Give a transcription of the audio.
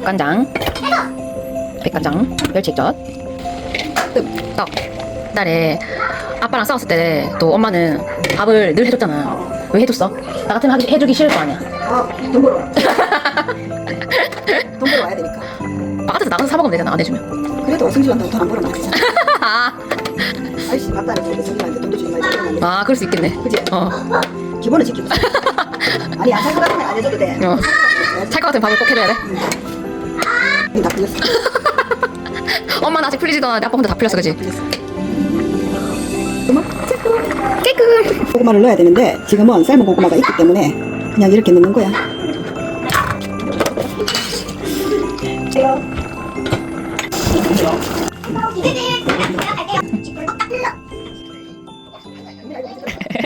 국간장, 백간장, 멸치액젓, 떡. 옛날에 아빠랑 싸웠을 때 또 엄마는 밥을 늘 해줬잖아. 왜 해줬어? 나 같으면 해주기 싫을 거 아니야. 돈 벌어. 돈 벌어 와야 되니까. 바깥에서 나가서 사 먹으면 되잖아. 안 해주면. 그래도 승질한다고 돈 안 벌어 나지잖아. 아이씨 밥도 안 해주는데 승질한테 돈도 주지 말고. 아, 그럴 수 있겠네. 그치? 기본은 지키고. 아니 안 살 것 같으면 안 해줘도 돼. 찰 것 같은 밥을 꼭 해줘야 돼. 다 풀렸어. 엄마는 아직 풀리지도 않았는데 아빠 혼자 다 풀렸어, 그지? 깨끗. 고구마를 넣어야 되는데 지금은 삶은 고구마가 있기 때문에 그냥 이렇게 넣는 거야.